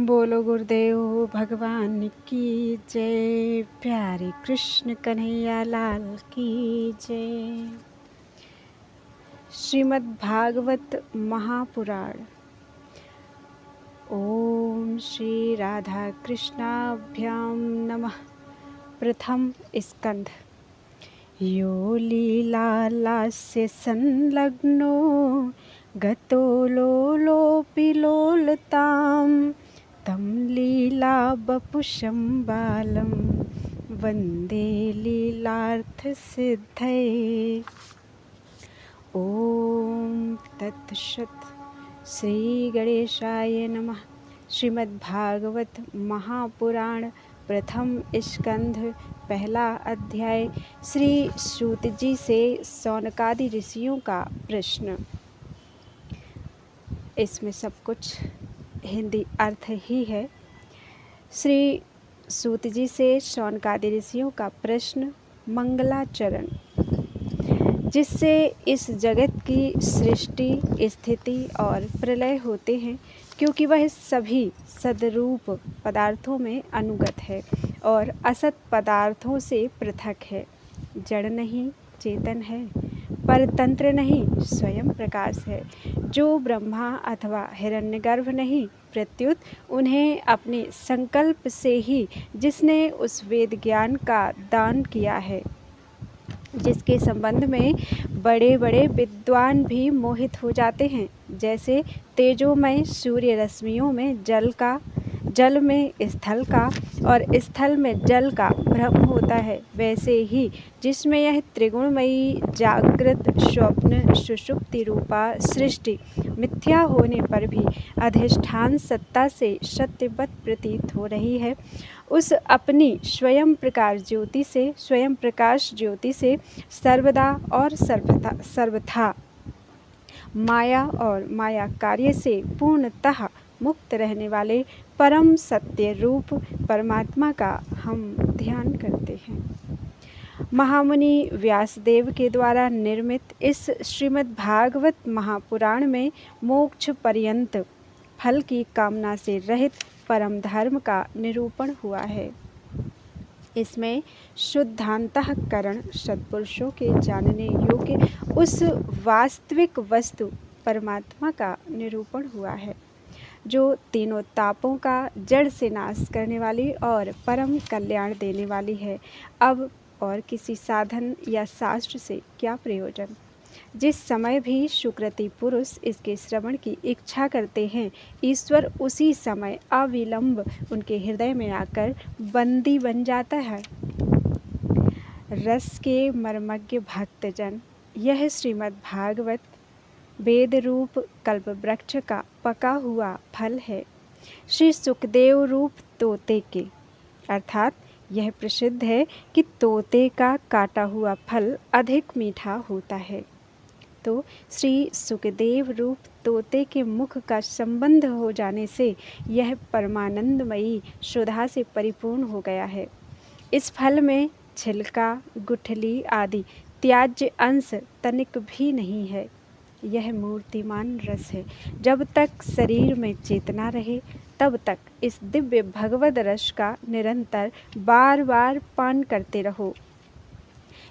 बोलो गुरुदेव भगवान की जय। प्यारे कृष्ण कन्हैया लाल की जय। श्रीमद् भागवत महापुराण। ओम श्री राधा कृष्णाभ्याम नमः। प्रथम स्कंध। यो लीलालास्य संलग्नो गतो लोलोपि लोलताम् तं लीला बपुषं बालं वन्दे लीलार्थसिद्धये। ओम तत्सत्। श्री गणेशाय नमः। श्रीमद्भागवत महापुराण प्रथम स्कंध पहला अध्याय। श्री सूत जी से शौनकादि ऋषियों का प्रश्न। इसमें सब कुछ हिंदी अर्थ ही है। श्री सूत जी से शौनकादि ऋषियों का प्रश्न। मंगलाचरण, जिससे इस जगत की सृष्टि स्थिति और प्रलय होते हैं, क्योंकि वह सभी सदरूप पदार्थों में अनुगत है और असत पदार्थों से पृथक है। जड़ नहीं, चेतन है, परतंत्र नहीं, स्वयं प्रकाश है। जो ब्रह्मा अथवा हिरण्यगर्भ नहीं, प्रत्युत उन्हें अपने संकल्प से ही जिसने उस वेद ज्ञान का दान किया है, जिसके संबंध में बड़े बड़े विद्वान भी मोहित हो जाते हैं। जैसे तेजोमय सूर्य रश्मियों में जल में स्थल का और स्थल में जल का भ्रम होता है, वैसे ही जिसमें यह त्रिगुणमयी जागृत स्वप्न सुषुप्ति रूपा सृष्टि मिथ्या होने पर भी अधिष्ठान सत्ता से सत्यवत प्रतीत हो रही है, उस अपनी स्वयं प्रकाश ज्योति से सर्वदा और सर्वथा माया और माया कार्य से पूर्णतः मुक्त रहने वाले परम सत्य रूप परमात्मा का हम ध्यान करते हैं। महामुनि व्यासदेव के द्वारा निर्मित इस श्रीमद् भागवत महापुराण में मोक्ष पर्यंत फल की कामना से रहित परम धर्म का निरूपण हुआ है। इसमें शुद्धांतःकरण सत्पुरुषों के जानने योग्य उस वास्तविक वस्तु परमात्मा का निरूपण हुआ है, जो तीनों तापों का जड़ से नाश करने वाली और परम कल्याण देने वाली है। अब और किसी साधन या शास्त्र से क्या प्रयोजन। जिस समय भी सुकृति पुरुष इसके श्रवण की इच्छा करते हैं, ईश्वर उसी समय अविलंब उनके हृदय में आकर बंदी बन जाता है। रस के मर्मज्ञ भक्तजन, यह श्रीमद् भागवत वेद रूप कल्प वृक्ष का पका हुआ फल है। श्री सुखदेव रूप तोते के, अर्थात यह प्रसिद्ध है कि तोते का काटा हुआ फल अधिक मीठा होता है। तो श्री सुखदेव रूप तोते के मुख का संबंध हो जाने से यह परमानंदमयी सुधा से परिपूर्ण हो गया है। इस फल में छिलका, गुठली आदि त्याज्य अंश तनिक भी नहीं है। यह मूर्तिमान रस है। जब तक शरीर में चेतना रहे, तब तक इस दिव्य भगवद रस का निरंतर बार बार पान करते रहो।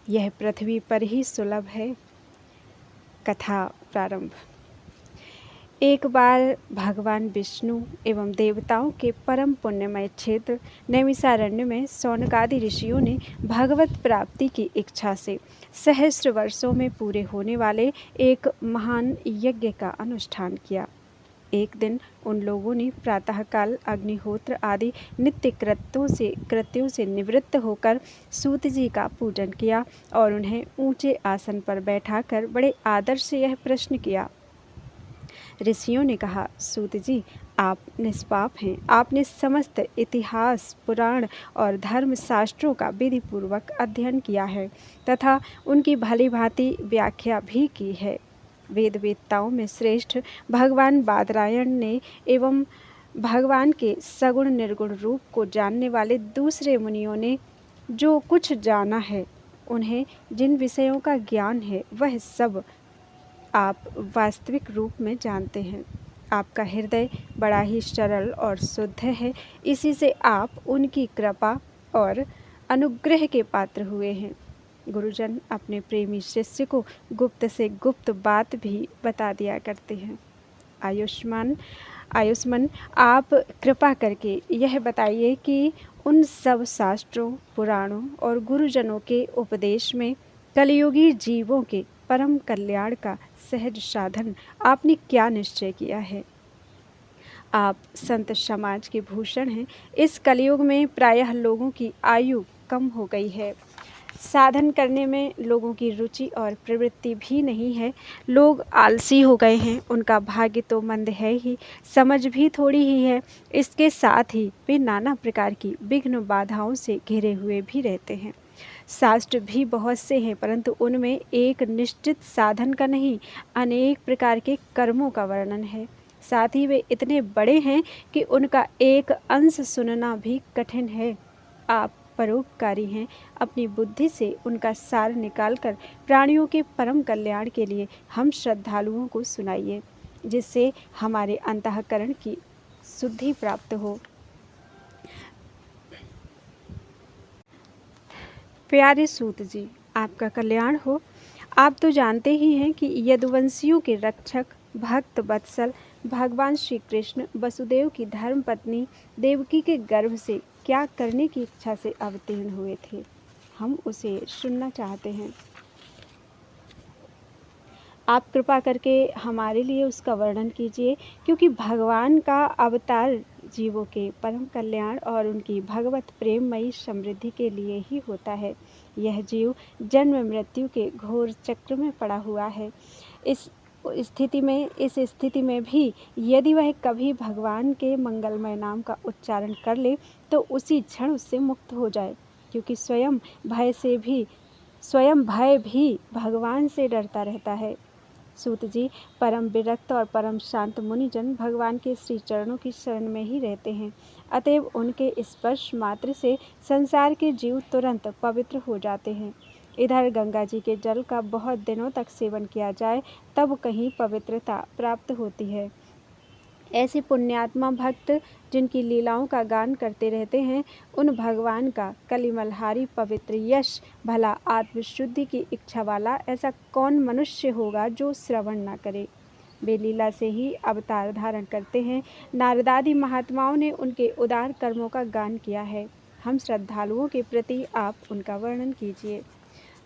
यह पृथ्वी पर ही सुलभ है। कथा प्रारंभ। एक बार भगवान विष्णु एवं देवताओं के परम पुण्यमय क्षेत्र नैमिषारण्य में शौनकादि ऋषियों ने भगवत प्राप्ति की इच्छा से सहस्र वर्षों में पूरे होने वाले एक महान यज्ञ का अनुष्ठान किया। एक दिन उन लोगों ने प्रातःकाल अग्निहोत्र आदि नित्य कृत्यों से निवृत्त होकर सूत जी का पूजन किया और उन्हें ऊंचे आसन पर बैठाकर बड़े आदर से यह प्रश्न किया। ऋषियों ने कहा, सूत जी, आप निष्पाप हैं। आपने समस्त इतिहास, पुराण और धर्म शास्त्रों का विधि पूर्वक अध्ययन किया है तथा उनकी भली भांति व्याख्या भी की है। वेद वेत्ताओं में श्रेष्ठ भगवान बादरायण ने एवं भगवान के सगुण निर्गुण रूप को जानने वाले दूसरे मुनियों ने जो कुछ जाना है, उन्हें जिन विषयों का ज्ञान है, वह सब आप वास्तविक रूप में जानते हैं। आपका हृदय बड़ा ही सरल और शुद्ध है, इसी से आप उनकी कृपा और अनुग्रह के पात्र हुए हैं। गुरुजन अपने प्रेमी शिष्य को गुप्त से गुप्त बात भी बता दिया करते हैं। आयुष्मान, आप कृपा करके यह बताइए कि उन सब शास्त्रों, पुराणों और गुरुजनों के उपदेश में कलियुगी जीवों के परम कल्याण का सहज साधन आपने क्या निश्चय किया है? आप संत समाज के भूषण हैं। इस कलयुग में प्रायः लोगों की आयु कम हो गई है। साधन करने में लोगों की रुचि और प्रवृत्ति भी नहीं है। लोग आलसी हो गए हैं। उनका भाग्य तो मंद है ही, समझ भी थोड़ी ही है। इसके साथ ही वे नाना प्रकार की विघ्न बाधाओं से घिरे हुए भी रहते हैं। शास्त्र भी बहुत से हैं, परंतु उनमें एक निश्चित साधन का नहीं, अनेक प्रकार के कर्मों का वर्णन है। साथ ही वे इतने बड़े हैं कि उनका एक अंश सुनना भी कठिन है। आप परोपकारी हैं। अपनी बुद्धि से उनका सार निकालकर प्राणियों के परम कल्याण के लिए हम श्रद्धालुओं को सुनाइए, जिससे हमारे अंतःकरण की शुद्धि प्राप्त हो। प्यारे सूत जी, आपका कल्याण हो। आप तो जानते ही हैं कि यदुवंशियों के रक्षक, भक्त वत्सल भगवान श्री कृष्ण वसुदेव की धर्मपत्नी देवकी के गर्भ से क्या करने की इच्छा से अवतीर्ण हुए थे। हम उसे सुनना चाहते हैं। आप कृपा करके हमारे लिए उसका वर्णन कीजिए, क्योंकि भगवान का अवतार जीवों के परम कल्याण और उनकी भगवत प्रेममयी समृद्धि के लिए ही होता है। यह जीव जन्म मृत्यु के घोर चक्र में पड़ा हुआ है। इस स्थिति में भी यदि वह कभी भगवान के मंगलमय नाम का उच्चारण कर ले तो उसी क्षण उससे मुक्त हो जाए, क्योंकि स्वयं भय भी भगवान से डरता रहता है। सूत जी, परम विरक्त और परम शांत मुनिजन भगवान के श्री चरणों की शरण में ही रहते हैं। अतएव उनके स्पर्श मात्र से संसार के जीव तुरंत पवित्र हो जाते हैं। इधर गंगा जी के जल का बहुत दिनों तक सेवन किया जाए तब कहीं पवित्रता प्राप्त होती है। ऐसे पुण्यात्मा भक्त जिनकी लीलाओं का गान करते रहते हैं, उन भगवान का कलिमलहारी पवित्र यश भला आत्मशुद्धि की इच्छा वाला ऐसा कौन मनुष्य होगा जो श्रवण न करे। वे लीला से ही अवतार धारण करते हैं। नारदादि महात्माओं ने उनके उदार कर्मों का गान किया है। हम श्रद्धालुओं के प्रति आप उनका वर्णन कीजिए।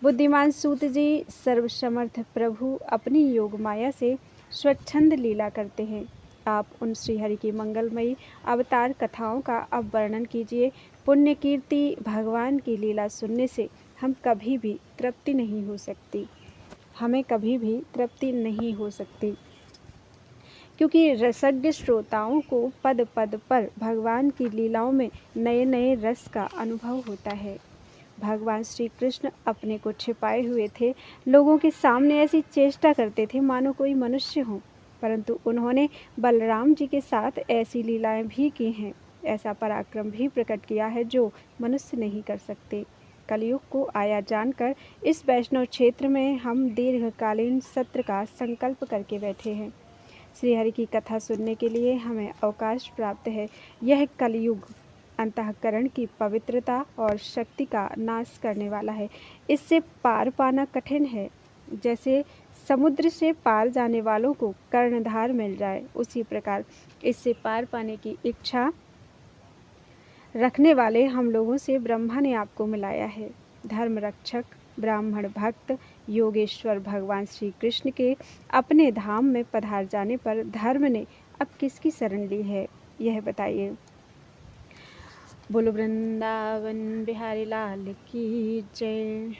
बुद्धिमान सूत जी, सर्वसमर्थ प्रभु अपनी योग माया से स्वच्छंद लीला करते हैं। आप उन श्रीहरि की मंगलमयी अवतार कथाओं का अब वर्णन कीजिए। पुण्य कीर्ति भगवान की लीला सुनने से हमें कभी भी तृप्ति नहीं हो सकती, क्योंकि रसज्ञ श्रोताओं को पद पद पर भगवान की लीलाओं में नए नए रस का अनुभव होता है। भगवान श्री कृष्ण अपने को छिपाए हुए थे। लोगों के सामने ऐसी चेष्टा करते थे मानो कोई मनुष्य हो, परंतु उन्होंने बलराम जी के साथ ऐसी लीलाएं भी की हैं। ऐसा पराक्रम भी प्रकट किया है जो मनुष्य नहीं कर सकते। कलयुग को आया जानकर इस वैष्णव क्षेत्र में हम दीर्घकालीन सत्र का संकल्प करके बैठे हैं। श्रीहरि की कथा सुनने के लिए हमें अवकाश प्राप्त है। यह कलयुग अंतःकरण की पवित्रता और शक्ति का नाश करने वाला है। इससे पार पाना कठिन है। जैसे समुद्र से पार जाने वालों को कर्णधार मिल जाए, उसी प्रकार इससे पार पाने की इच्छा रखने वाले हम लोगों से ब्रह्मा ने आपको मिलाया है। धर्म रक्षक, ब्राह्मण भक्त, योगेश्वर भगवान श्री कृष्ण के अपने धाम में पधार जाने पर धर्म ने अब किसकी शरण ली है, यह बताइए। बोलो वृंदावन बिहारी लाल की जय।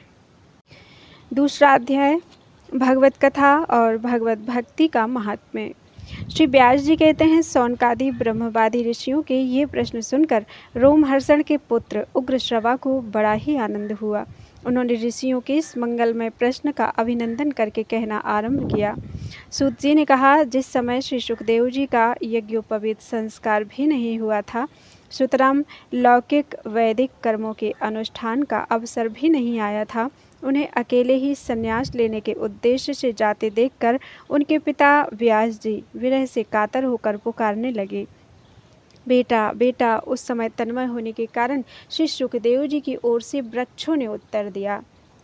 दूसरा अध्याय, भगवत कथा और भगवत भक्ति का महात्म्य। श्री व्यास जी कहते हैं, सौनकादि ब्रह्मवादी ऋषियों के ये प्रश्न सुनकर रोमहर्षण के पुत्र उग्रश्रवा को बड़ा ही आनंद हुआ। उन्होंने ऋषियों के इस मंगलमय प्रश्न का अभिनंदन करके कहना आरंभ किया। सूत जी ने कहा, जिस समय श्री सुखदेव जी का यज्ञोपवीत संस्कार भी नहीं हुआ था, सुतराम लौकिक वैदिक कर्मों के अनुष्ठान का अवसर भी नहीं आया था, उन्हें अकेले ही संन्यास लेने के उद्देश्य से जाते देखकर उनके पिता व्यास जी विरह से कातर होकर पुकारने लगे, बेटा बेटा। उस समय तन्मय होने के कारण श्री सुखदेव जी की ओर से वृक्षों ने उत्तर दिया,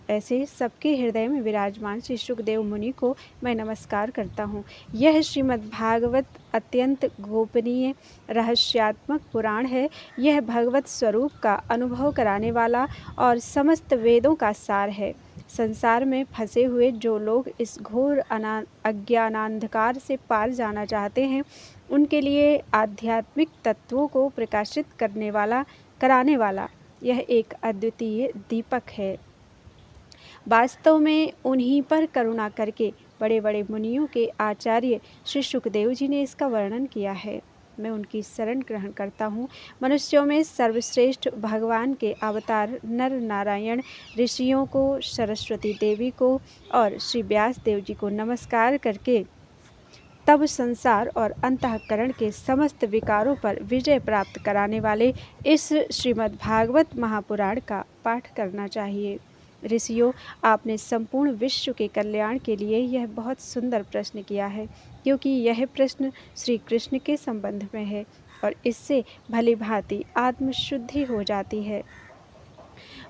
ऐसे सबके हृदय में विराजमान श्री सुखदेव मुनि को मैं नमस्कार करता हूँ। यह श्रीमद् भागवत अत्यंत गोपनीय रहस्यात्मक पुराण है। यह भगवत स्वरूप का अनुभव कराने वाला और समस्त वेदों का सार है। संसार में फंसे हुए जो लोग इस घोर अज्ञानांधकार से पार जाना चाहते हैं, उनके लिए आध्यात्मिक तत्वों को प्रकाशित कराने वाला यह एक अद्वितीय दीपक है। वास्तव में उन्हीं पर करुणा करके बड़े बड़े मुनियों के आचार्य श्री सुखदेव जी ने इसका वर्णन किया है। मैं उनकी शरण ग्रहण करता हूँ। मनुष्यों में सर्वश्रेष्ठ भगवान के अवतार नर नारायण ऋषियों को, सरस्वती देवी को और श्री व्यास देव जी को नमस्कार करके तब संसार और अंतःकरण के समस्त विकारों पर विजय प्राप्त कराने वाले इस श्रीमद् भागवत महापुराण का पाठ करना चाहिए। ऋषियों, आपने संपूर्ण विश्व के कल्याण के लिए यह बहुत सुंदर प्रश्न किया है, क्योंकि यह प्रश्न श्री कृष्ण के संबंध में है और इससे भली भांति आत्मशुद्धि हो जाती है।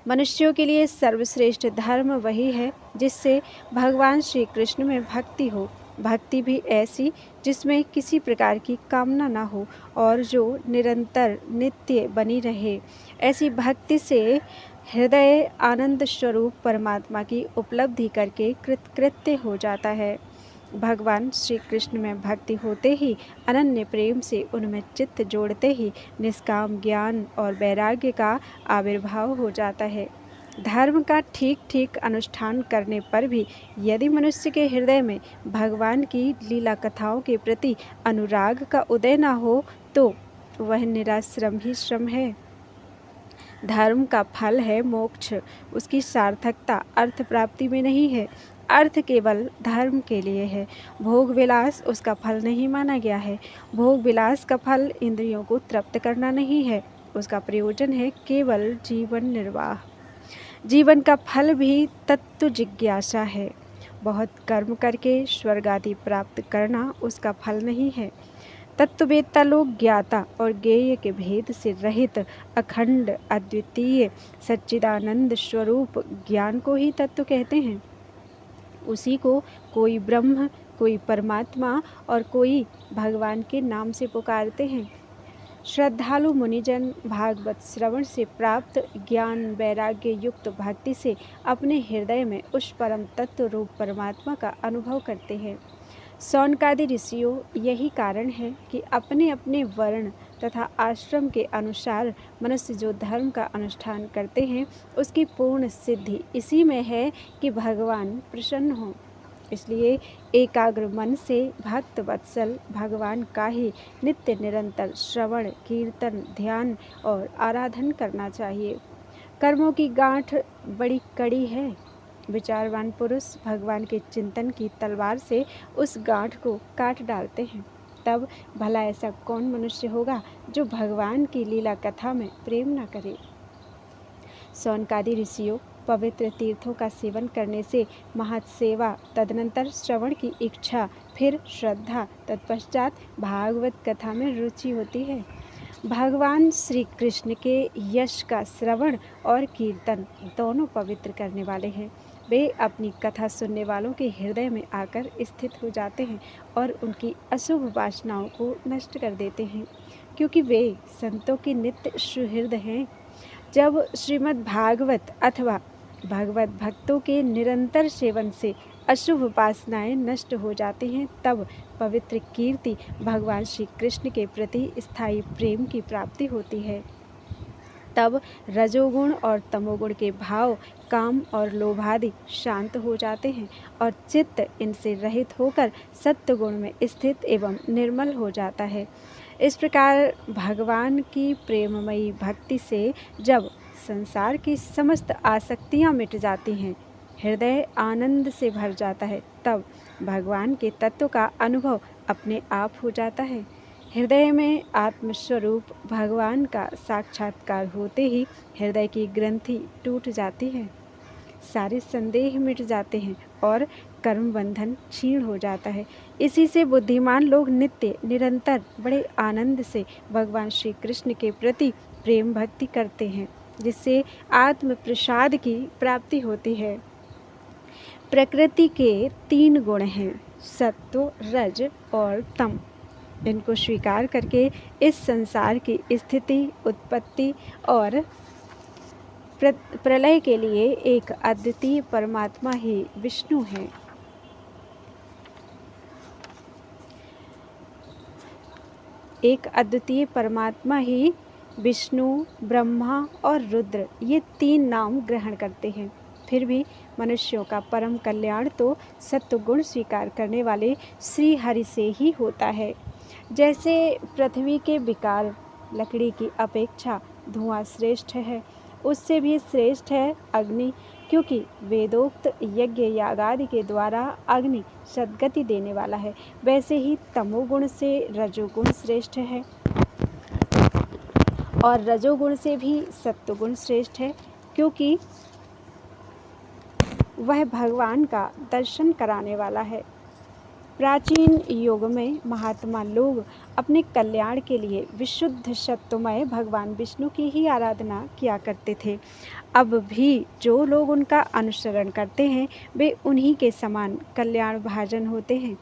मनुष्यों के लिए सर्वश्रेष्ठ धर्म वही है जिससे भगवान श्री कृष्ण में भक्ति हो, भक्ति भी ऐसी जिसमें किसी प्रकार की कामना न हो और जो निरंतर नित्य बनी रहे। ऐसी भक्ति से हृदय आनंद स्वरूप परमात्मा की उपलब्धि करके कृतकृत्य हो जाता है। भगवान श्री कृष्ण में भक्ति होते ही, अनन्य प्रेम से उनमें चित्त जोड़ते ही निष्काम ज्ञान और वैराग्य का आविर्भाव हो जाता है। धर्म का ठीक ठीक अनुष्ठान करने पर भी यदि मनुष्य के हृदय में भगवान की लीला कथाओं के प्रति अनुराग का उदय न हो तो वह निराश्रम ही श्रम है। धर्म का फल है मोक्ष। उसकी सार्थकता अर्थ प्राप्ति में नहीं है। अर्थ केवल धर्म के लिए है। भोग विलास उसका फल नहीं माना गया है। भोग विलास का फल इंद्रियों को तृप्त करना नहीं है। उसका प्रयोजन है केवल जीवन निर्वाह। जीवन का फल भी तत्व जिज्ञासा है। बहुत कर्म करके स्वर्ग आदि प्राप्त करना उसका फल नहीं है। तत्ववेत्ता लोग ज्ञाता और ज्ञेय के भेद से रहित अखंड अद्वितीय सच्चिदानंद स्वरूप ज्ञान को ही तत्व कहते हैं। उसी को कोई ब्रह्म, कोई परमात्मा और कोई भगवान के नाम से पुकारते हैं। श्रद्धालु मुनिजन भागवत श्रवण से प्राप्त ज्ञान वैराग्य युक्त भक्ति से अपने हृदय में उस परम तत्व रूप परमात्मा का अनुभव करते हैं। शौनकादि ऋषियों, यही कारण है कि अपने अपने वर्ण तथा आश्रम के अनुसार मनुष्य जो धर्म का अनुष्ठान करते हैं, उसकी पूर्ण सिद्धि इसी में है कि भगवान प्रसन्न हों। इसलिए एकाग्र मन से भक्त वत्सल भगवान का ही नित्य निरंतर श्रवण, कीर्तन, ध्यान और आराधन करना चाहिए। कर्मों की गांठ बड़ी कड़ी है। विचारवान पुरुष भगवान के चिंतन की तलवार से उस गांठ को काट डालते हैं। तब भला ऐसा कौन मनुष्य होगा जो भगवान की लीला कथा में प्रेम न करे। शौनकादि ऋषियों, पवित्र तीर्थों का सेवन करने से महत्सेवा, तदनंतर श्रवण की इच्छा, फिर श्रद्धा, तत्पश्चात भागवत कथा में रुचि होती है। भगवान श्री कृष्ण के यश का श्रवण और कीर्तन दोनों पवित्र करने वाले हैं। वे अपनी कथा सुनने वालों के हृदय में आकर स्थित हो जाते हैं और उनकी अशुभ वासनाओं को नष्ट कर देते हैं, क्योंकि वे संतों के नित्य सुहृद हैं। जब श्रीमद् भागवत अथवा भगवत भक्तों के निरंतर सेवन से अशुभ वासनाएं नष्ट हो जाती हैं, तब पवित्र कीर्ति भगवान श्री कृष्ण के प्रति स्थायी प्रेम की प्राप्ति होती है। तब रजोगुण और तमोगुण के भाव, काम और लोभादि शांत हो जाते हैं और चित्त इनसे रहित होकर सत्व गुण में स्थित एवं निर्मल हो जाता है। इस प्रकार भगवान की प्रेममयी भक्ति से जब संसार की समस्त आसक्तियां मिट जाती हैं, हृदय आनंद से भर जाता है, तब भगवान के तत्व का अनुभव अपने आप हो जाता है। हृदय में आत्मस्वरूप भगवान का साक्षात्कार होते ही हृदय की ग्रंथि टूट जाती है। सारे संदेह मिट जाते हैं और कर्म बंधन क्षीण हो जाता है। इसी से बुद्धिमान लोग नित्य निरंतर बड़े आनंद से भगवान श्री कृष्ण के प्रति प्रेम भक्ति करते हैं, जिससे आत्म प्रसाद की प्राप्ति होती है। प्रकृति के 3 गुण हैं, सत्व, रज और तम। इनको स्वीकार करके इस संसार की स्थिति, उत्पत्ति और प्रलय के लिए एक अद्वितीय परमात्मा ही विष्णु है। एक अद्वितीय परमात्मा ही विष्णु, ब्रह्मा और रुद्र, ये 3 नाम ग्रहण करते हैं। फिर भी मनुष्यों का परम कल्याण तो सत्वगुण स्वीकार करने वाले श्री हरि से ही होता है। जैसे पृथ्वी के विकार लकड़ी की अपेक्षा धुआं श्रेष्ठ है, उससे भी श्रेष्ठ है अग्नि, क्योंकि वेदोक्त यज्ञ यागादि के द्वारा अग्नि सद्गति देने वाला है। वैसे ही तमोगुण से रजोगुण श्रेष्ठ है और रजोगुण से भी सत्वगुण श्रेष्ठ है, क्योंकि वह भगवान का दर्शन कराने वाला है। प्राचीन युग में महात्मा लोग अपने कल्याण के लिए विशुद्ध सत्वमय भगवान विष्णु की ही आराधना किया करते थे। अब भी जो लोग उनका अनुसरण करते हैं वे उन्हीं के समान कल्याण भाजन होते हैं।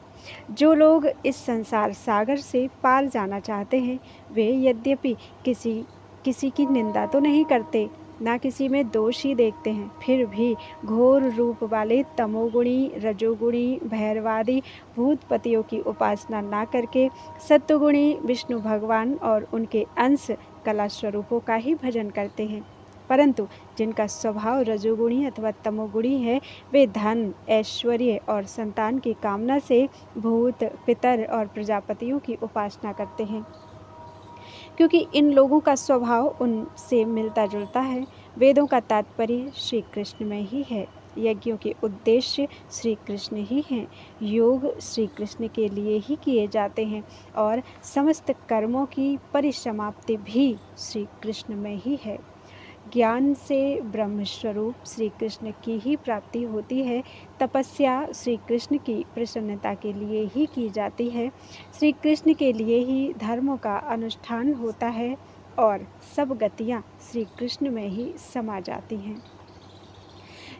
जो लोग इस संसार सागर से पार जाना चाहते हैं वे यद्यपि किसी की निंदा तो नहीं करते, ना किसी में दोष ही देखते हैं, फिर भी घोर रूप वाले तमोगुणी, रजोगुणी, भैरवादी भूतपतियों की उपासना ना करके सत्वगुणी विष्णु भगवान और उनके अंश कला स्वरूपों का ही भजन करते हैं। परंतु जिनका स्वभाव रजोगुणी अथवा तमोगुणी है वे धन, ऐश्वर्य और संतान की कामना से भूत, पितर और प्रजापतियों की उपासना करते हैं। क्योंकि इन लोगों का स्वभाव उनसे मिलता जुलता है। वेदों का तात्पर्य श्री कृष्ण में ही है, यज्ञों के उद्देश्य श्री कृष्ण ही हैं, योग श्री कृष्ण के लिए ही किए जाते हैं और समस्त कर्मों की परिसमाप्ति भी श्री कृष्ण में ही है। ज्ञान से ब्रह्म स्वरूप श्री कृष्ण की ही प्राप्ति होती है। तपस्या श्री कृष्ण की प्रसन्नता के लिए ही की जाती है। श्री कृष्ण के लिए ही धर्मों का अनुष्ठान होता है और सब गतियाँ श्री कृष्ण में ही समा जाती हैं।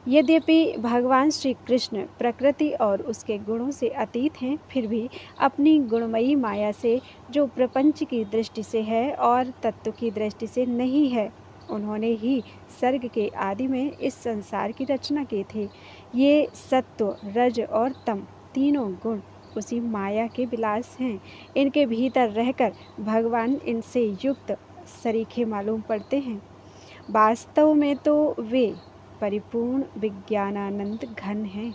यद्यपि भगवान श्री कृष्ण प्रकृति और उसके गुणों से अतीत हैं, फिर भी अपनी गुणमयी माया से जो प्रपंच की दृष्टि से है और तत्व की दृष्टि से नहीं है, उन्होंने ही सर्ग के आदि में इस संसार की रचना की थी। ये सत्व, रज और तम तीनों गुण उसी माया के विलास हैं। इनके भीतर रहकर भगवान इनसे युक्त सरीखे मालूम पड़ते हैं। वास्तव में तो वे परिपूर्ण विज्ञानानंद घन हैं।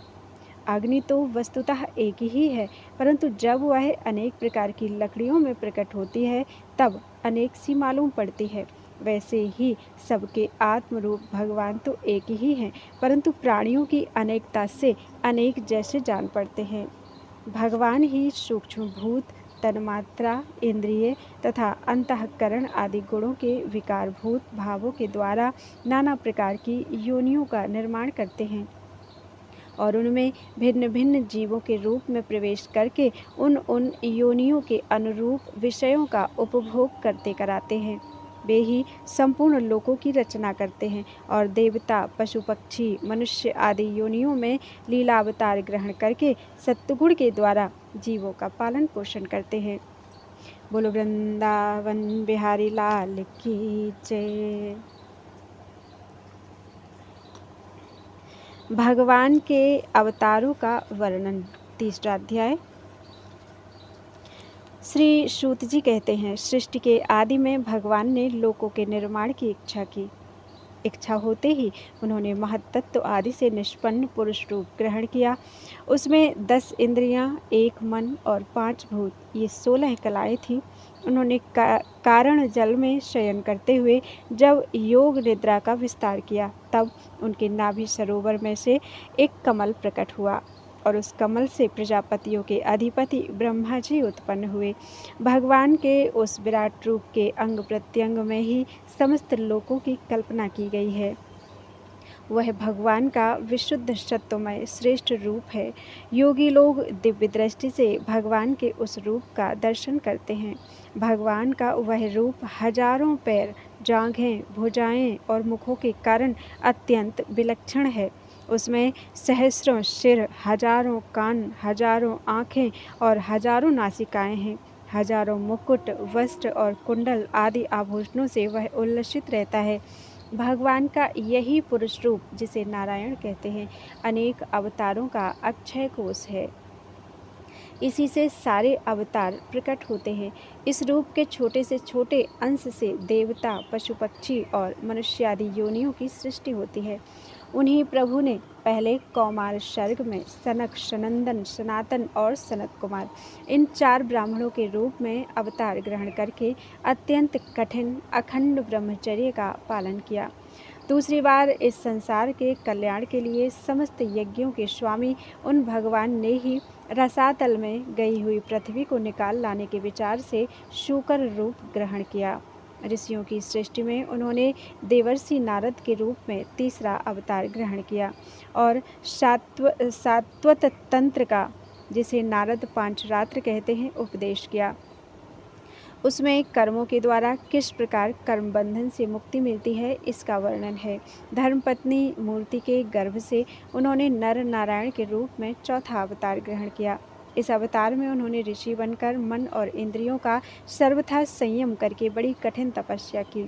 अग्नि तो वस्तुतः एक ही है, परंतु जब वह अनेक प्रकार की लकड़ियों में प्रकट होती है तब अनेक सी मालूम पड़ती है। वैसे ही सबके आत्मरूप भगवान तो एक ही हैं, परंतु प्राणियों की अनेकता से अनेक जैसे जान पड़ते हैं। भगवान ही सूक्ष्म भूत, तन्मात्रा, इंद्रिय तथा अंतःकरण आदि गुणों के विकारभूत भावों के द्वारा नाना प्रकार की योनियों का निर्माण करते हैं और उनमें भिन्न भिन्न जीवों के रूप में प्रवेश करके उन योनियों के अनुरूप विषयों का उपभोग करते कराते हैं। वे ही संपूर्ण लोकों की रचना करते हैं और देवता, पशु पक्षी, मनुष्य आदि योनियों में लीलावतार ग्रहण करके सत्वगुण के द्वारा जीवों का पालन पोषण करते हैं। बोलो वृंदावन बिहारी लाल की जय। भगवान के अवतारों का वर्णन, 3रा अध्याय। श्री सूत जी कहते हैं, सृष्टि के आदि में भगवान ने लोकों के निर्माण की इच्छा की। इच्छा होते ही उन्होंने महत्तत्व आदि से निष्पन्न पुरुष रूप ग्रहण किया। उसमें 10 इंद्रियां, 1 मन और 5 भूत, ये 16 कलाएँ थीं। उन्होंने कारण जल में शयन करते हुए जब योग निद्रा का विस्तार किया तब उनके नाभि सरोवर में से एक कमल प्रकट हुआ और उस कमल से प्रजापतियों के अधिपति ब्रह्मा जी उत्पन्न हुए। भगवान के उस विराट रूप के अंग प्रत्यंग में ही समस्त लोकों की कल्पना की गई है। वह भगवान का विशुद्ध सत्वमय श्रेष्ठ रूप है। योगी लोग दिव्य दृष्टि से भगवान के उस रूप का दर्शन करते हैं। भगवान का वह रूप हजारों पैर, जांघें, भुजाएं और मुखों के कारण अत्यंत विलक्षण है। उसमें सहस्रों सिर, हजारों कान, हजारों आँखें और हजारों नासिकाएं हैं। हजारों मुकुट, वस्त्र और कुंडल आदि आभूषणों से वह उल्लसित रहता है। भगवान का यही पुरुष रूप, जिसे नारायण कहते हैं, अनेक अवतारों का अक्षय कोश है। इसी से सारे अवतार प्रकट होते हैं। इस रूप के छोटे से छोटे अंश से देवता, पशु पक्षी और मनुष्यादि योनियों की सृष्टि होती है। उन्हीं प्रभु ने पहले कौमार सर्ग में सनक, सनंदन, सनातन और सनत कुमार इन 4 ब्राह्मणों के रूप में अवतार ग्रहण करके अत्यंत कठिन अखंड ब्रह्मचर्य का पालन किया। दूसरी बार इस संसार के कल्याण के लिए समस्त यज्ञों के स्वामी उन भगवान ने ही रसातल में गई हुई पृथ्वी को निकाल लाने के विचार से शूकर रूप ग्रहण किया। ऋषियों की सृष्टि में उन्होंने देवर्षि नारद के रूप में तीसरा अवतार ग्रहण किया और सात्वत तंत्र का, जिसे नारद पांचरात्र कहते हैं, उपदेश किया। उसमें कर्मों के द्वारा किस प्रकार कर्म बंधन से मुक्ति मिलती है, इसका वर्णन है। धर्मपत्नी मूर्ति के गर्भ से उन्होंने नर नारायण के रूप में चौथा अवतार ग्रहण किया। इस अवतार में उन्होंने ऋषि बनकर मन और इंद्रियों का सर्वथा संयम करके बड़ी कठिन तपस्या की।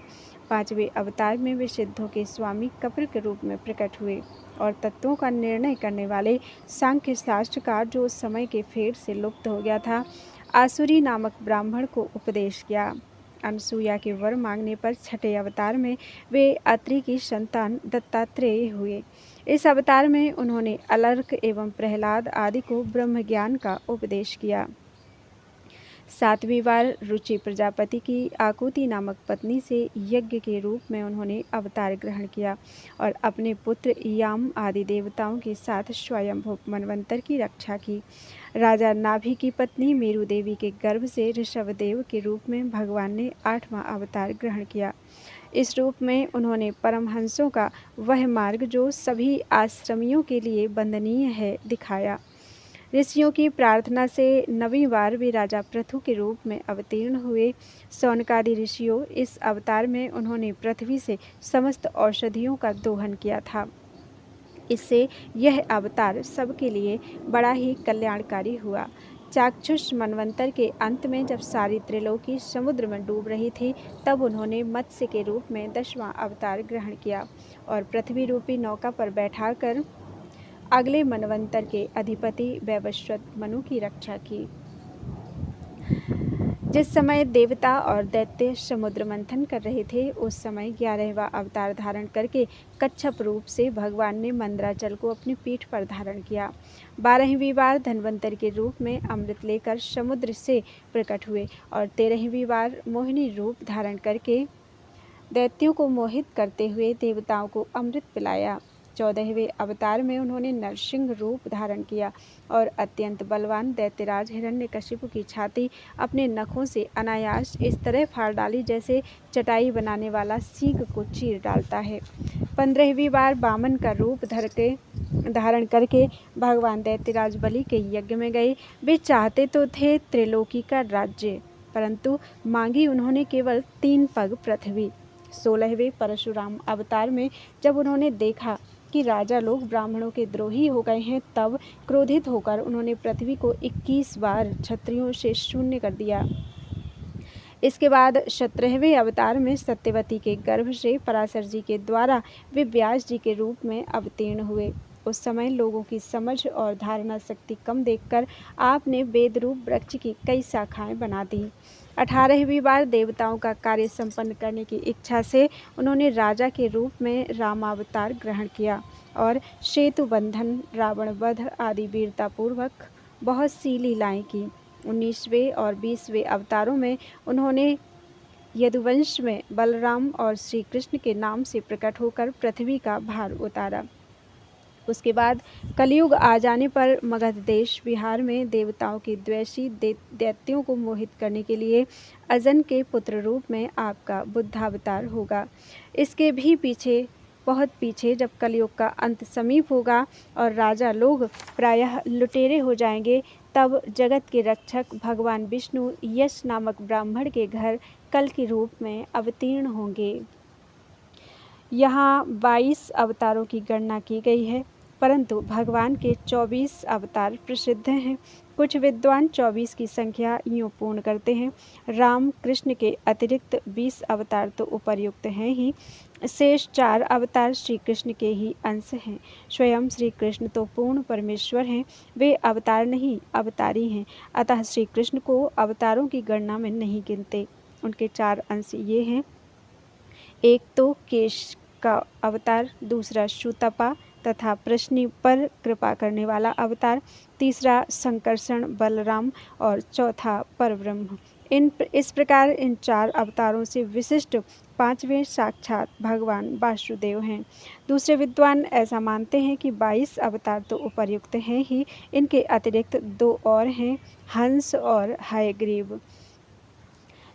5वें अवतार में वे सिद्धों के स्वामी कपिल के रूप में प्रकट हुए और तत्वों का निर्णय करने वाले सांख्य शास्त्र का, जो उस समय के फेर से लुप्त हो गया था, आसुरी नामक ब्राह्मण को उपदेश किया। अनसुया के वर मांगने पर 6ठे अवतार में वे अत्रि की संतान दत्तात्रेय हुए। इस अवतार में उन्होंने अलर्क एवं प्रहलाद आदि को ब्रह्म ज्ञान का उपदेश किया। 7वीं बार रुचि प्रजापति की आकुति नामक पत्नी से यज्ञ के रूप में उन्होंने अवतार ग्रहण किया और अपने पुत्र याम आदि देवताओं के साथ स्वयंभू मनवंतर की रक्षा की। राजा नाभि की पत्नी मेरु देवी के गर्भ से ऋषभदेव के रूप में भगवान ने 8वां अवतार ग्रहण किया। इस रूप में उन्होंने परमहंसों का वह मार्ग, जो सभी आश्रमियों के लिए वंदनीय है, दिखाया। ऋषियों की प्रार्थना से 9वीं बार वे राजा पृथु के रूप में अवतीर्ण हुए। सौनकादि ऋषियों, इस अवतार में उन्होंने पृथ्वी से समस्त औषधियों का दोहन किया था। इससे यह अवतार सबके लिए बड़ा ही कल्याणकारी हुआ। चाक्षुष मनवंतर के अंत में जब सारी त्रिलोकी समुद्र में डूब रही थी, तब उन्होंने मत्स्य के रूप में 10वां अवतार ग्रहण किया और पृथ्वी रूपी नौका पर बैठाकर अगले मनवंतर के अधिपति वैवस्वत मनु की रक्षा की। जिस समय देवता और दैत्य समुद्र मंथन कर रहे थे, उस समय 11वां अवतार धारण करके कच्छप रूप से भगवान ने मंदराचल को अपनी पीठ पर धारण किया। 12वीं बार धन्वंतर के रूप में अमृत लेकर समुद्र से प्रकट हुए और 13वीं बार मोहिनी रूप धारण करके दैत्यों को मोहित करते हुए देवताओं को अमृत पिलाया। 14वें अवतार में उन्होंने नरसिंह रूप धारण किया और अत्यंत बलवान दैत्यराज हिरण्यकशिपु की छाती अपने नखों से अनायास इस तरह फाड़ डाली, जैसे चटाई बनाने वाला सींग को चीर डालता है। 15वीं बार वामन का रूप धारण करके भगवान दैत्यराज बलि के यज्ञ में गए। वे चाहते तो थे त्रिलोकी का राज्य, परंतु मांगी उन्होंने केवल 3 पग पृथ्वी। 16वें परशुराम अवतार में जब उन्होंने देखा कि राजा लोग ब्राह्मणों के द्रोही हो गए हैं, तब क्रोधित होकर उन्होंने पृथ्वी को 21 बार क्षत्रियों से शून्य कर दिया। इसके बाद 17वें अवतार में सत्यवती के गर्भ से पराशर जी के द्वारा वे व्यास जी के रूप में अवतीर्ण हुए। उस समय लोगों की समझ और धारणा शक्ति कम देखकर आपने वेद रूप वृक्ष की कई शाखाएं बना दी। 18वीं बार देवताओं का कार्य संपन्न करने की इच्छा से उन्होंने राजा के रूप में रामावतार ग्रहण किया और सेतु बंधन, रावण वध आदि वीरतापूर्वक बहुत सी लीलाएं की। 19वें और 20वें अवतारों में उन्होंने यदुवंश में बलराम और श्री कृष्ण के नाम से प्रकट होकर पृथ्वी का भार उतारा। उसके बाद कलयुग आ जाने पर मगध देश बिहार में देवताओं की द्वेषी दैत्यों को मोहित करने के लिए अजन के पुत्र रूप में आपका बुद्धावतार होगा। इसके भी पीछे बहुत पीछे, जब कलयुग का अंत समीप होगा और राजा लोग प्रायः लुटेरे हो जाएंगे, तब जगत के रक्षक भगवान विष्णु यश नामक ब्राह्मण के घर कल के रूप में अवतीर्ण होंगे। यहाँ 22 अवतारों की गणना की गई है, परंतु भगवान के 24 अवतार प्रसिद्ध हैं। कुछ विद्वान 24 की संख्या यूँ पूर्ण करते हैं: राम कृष्ण के अतिरिक्त 20 अवतार तो उपर्युक्त हैं ही, शेष 4 अवतार श्री कृष्ण के ही अंश हैं। स्वयं श्री कृष्ण तो पूर्ण परमेश्वर हैं, वे अवतार नहीं अवतारी हैं, अतः श्री कृष्ण को अवतारों की गणना में नहीं गिनते। उनके 4 अंश ये हैं: एक तो केश का अवतार, दूसरा शूतपा तथा प्रश्नि पर कृपा करने वाला अवतार, तीसरा संकर्षण बलराम और चौथा परब्रह्म। इस प्रकार इन 4 अवतारों से विशिष्ट 5वें साक्षात भगवान वासुदेव हैं। दूसरे विद्वान ऐसा मानते हैं कि 22 अवतार तो उपर्युक्त हैं ही, इनके अतिरिक्त 2 और हैं, हंस और हयग्रीव।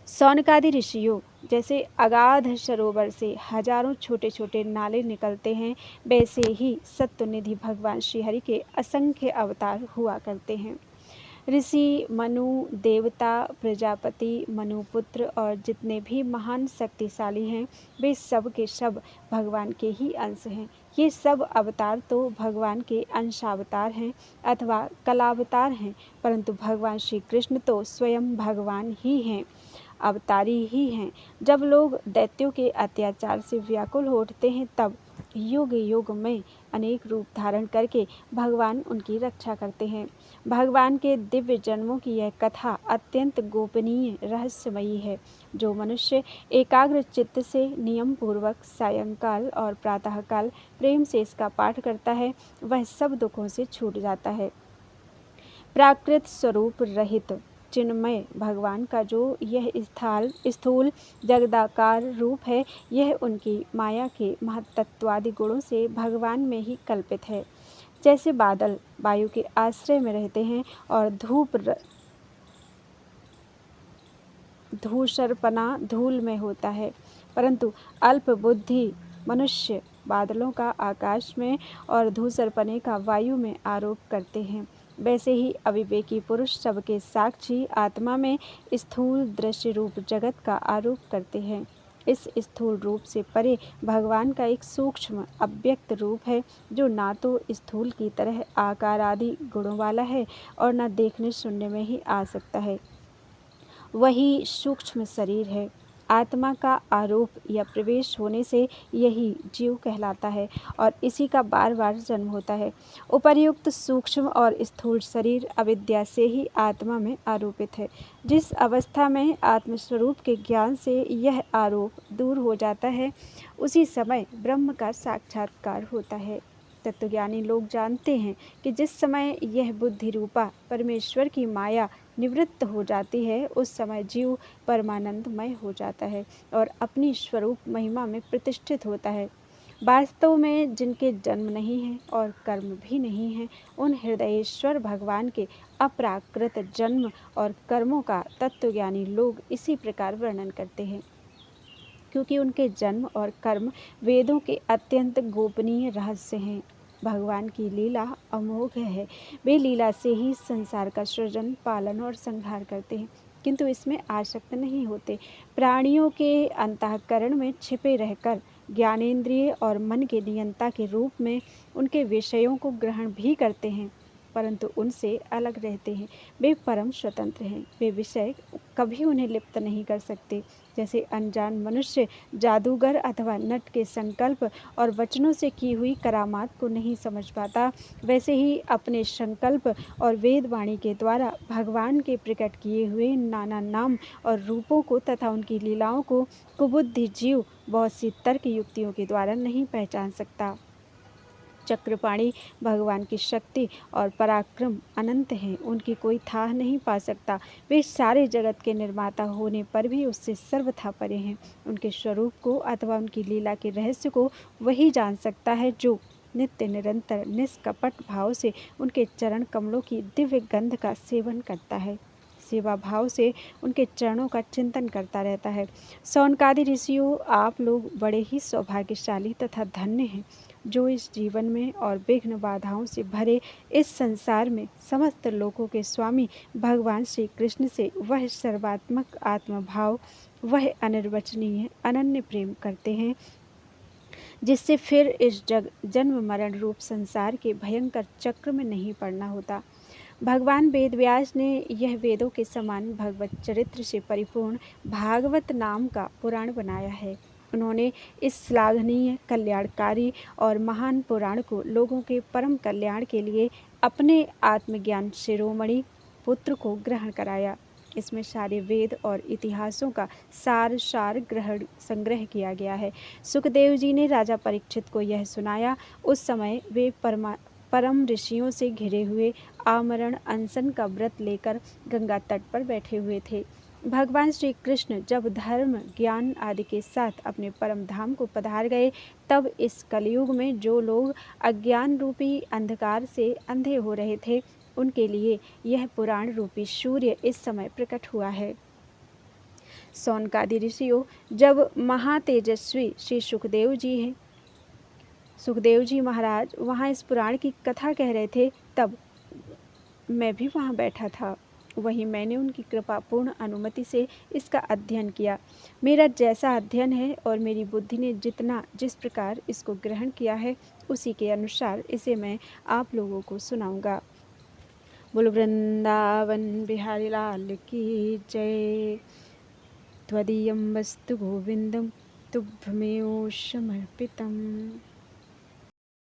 सौनकादि ऋषियों जैसे अगाध सरोवर से हजारों छोटे छोटे नाले निकलते हैं, वैसे ही सत्वनिधि भगवान श्रीहरि के असंख्य अवतार हुआ करते हैं। ऋषि, मनु, देवता, प्रजापति, मनुपुत्र और जितने भी महान शक्तिशाली हैं, वे सब के सब भगवान के ही अंश हैं। ये सब अवतार तो भगवान के अंशावतार हैं अथवा कलावतार हैं, परंतु भगवान श्री कृष्ण तो स्वयं भगवान ही हैं, अवतारी ही हैं। जब लोग दैत्यों के अत्याचार से व्याकुल हो उठते हैं, तब युग युग में अनेक रूप धारण करके भगवान उनकी रक्षा करते हैं। भगवान के दिव्य जन्मों की यह कथा अत्यंत गोपनीय रहस्यमयी है। जो मनुष्य एकाग्र चित्त से नियम पूर्वक सायंकाल और प्रातःकाल प्रेम से इसका पाठ करता है, वह सब दुखों से छूट जाता है। प्राकृत स्वरूप रहित चिन्मय भगवान का जो यह स्थूल जगदाकार रूप है, यह उनकी माया के महत्त्वादि गुणों से भगवान में ही कल्पित है। जैसे बादल वायु के आश्रय में रहते हैं और धूसरपना धूल में होता है, परंतु अल्प बुद्धि मनुष्य बादलों का आकाश में और धूसरपने का वायु में आरोप करते हैं, वैसे ही अविवेकी पुरुष सबके साक्षी आत्मा में स्थूल दृश्य रूप जगत का आरोप करते हैं। इस स्थूल रूप से परे भगवान का एक सूक्ष्म अव्यक्त रूप है, जो ना तो स्थूल की तरह आकार आदि गुणों वाला है और न देखने सुनने में ही आ सकता है। वही सूक्ष्म शरीर है। आत्मा का आरोप या प्रवेश होने से यही जीव कहलाता है और इसी का बार बार जन्म होता है। उपर्युक्त सूक्ष्म और स्थूल शरीर अविद्या से ही आत्मा में आरोपित है। जिस अवस्था में आत्मस्वरूप के ज्ञान से यह आरोप दूर हो जाता है, उसी समय ब्रह्म का साक्षात्कार होता है। तत्वज्ञानी लोग जानते हैं कि जिस समय यह बुद्धि रूपा परमेश्वर की माया निवृत्त हो जाती है, उस समय जीव परमानंदमय हो जाता है और अपनी स्वरूप महिमा में प्रतिष्ठित होता है। वास्तव में जिनके जन्म नहीं है और कर्म भी नहीं है, उन हृदयेश्वर भगवान के अप्राकृत जन्म और कर्मों का तत्वज्ञानी लोग इसी प्रकार वर्णन करते हैं, क्योंकि उनके जन्म और कर्म वेदों के अत्यंत गोपनीय रहस्य हैं। भगवान की लीला अमोघ है। वे लीला से ही संसार का सृजन, पालन और संहार करते हैं, किंतु इसमें आसक्त नहीं होते। प्राणियों के अंतःकरण में छिपे रहकर ज्ञानेंद्रिय और मन के नियंता के रूप में उनके विषयों को ग्रहण भी करते हैं, परंतु उनसे अलग रहते हैं। वे परम स्वतंत्र हैं। वे विषय कभी उन्हें लिप्त नहीं कर सकते। जैसे अनजान मनुष्य जादूगर अथवा नट के संकल्प और वचनों से की हुई करामात को नहीं समझ पाता, वैसे ही अपने संकल्प और वेदवाणी के द्वारा भगवान के प्रकट किए हुए नाना नाम और रूपों को तथा उनकी लीलाओं को कुबुद्धि जीव बहुत सी तर्क युक्तियों के द्वारा नहीं पहचान सकता। चक्रपाणी भगवान की शक्ति और पराक्रम अनंत हैं, उनकी कोई थाह नहीं पा सकता। वे सारे जगत के निर्माता होने पर भी उससे सर्वथा परे हैं। उनके स्वरूप को अथवा उनकी लीला के रहस्य को वही जान सकता है जो नित्य निरंतर निष्कपट भाव से उनके चरण कमलों की दिव्य गंध का सेवन करता है। सेवा भाव से उनके चरणों का चिंतन करता रहता है। शौनकादि ऋषियों, आप लोग बड़े ही सौभाग्यशाली तथा धन्य हैं, जो इस जीवन में और विघ्न बाधाओं से भरे इस संसार में समस्त लोकों के स्वामी भगवान श्री कृष्ण से वह सर्वात्मक आत्मभाव, वह अनिर्वचनीय अनन्य प्रेम करते हैं, जिससे फिर इस जन्म मरण रूप संसार के भयंकर चक्र में नहीं पड़ना होता। भगवान वेदव्यास ने यह वेदों के समान भगवत चरित्र से परिपूर्ण भागवत नाम का पुराण बनाया है। उन्होंने इस श्लाघनीय, कल्याणकारी और महान पुराण को लोगों के परम कल्याण के लिए अपने आत्मज्ञान शिरोमणि पुत्र को ग्रहण कराया। इसमें सारे वेद और इतिहासों का सार ग्रहण संग्रह किया गया है। सुखदेव जी ने राजा परीक्षित को यह सुनाया। उस समय वे परम ऋषियों से घिरे हुए आमरण अनशन का व्रत लेकर गंगा तट पर बैठे हुए थे। भगवान श्री कृष्ण जब धर्म, ज्ञान आदि के साथ अपने परम धाम को पधार गए, तब इस कलयुग में जो लोग अज्ञान रूपी अंधकार से अंधे हो रहे थे, उनके लिए यह पुराण रूपी सूर्य इस समय प्रकट हुआ है। शौनकादि ऋषियों, जब महातेजस्वी श्री सुखदेव जी महाराज वहाँ इस पुराण की कथा कह रहे थे, तब मैं भी वहाँ बैठा था। वहीं मैंने उनकी कृपापूर्ण अनुमति से इसका अध्ययन किया। मेरा जैसा अध्ययन है और मेरी बुद्धि ने जिस प्रकार इसको ग्रहण किया है, उसी के अनुसार इसे मैं आप लोगों को सुनाऊंगा। बोलो वृंदावन बिहारी लाल की जय। त्वदीयं वस्तु गोविंदम तुभ्यमेव समर्पितम्।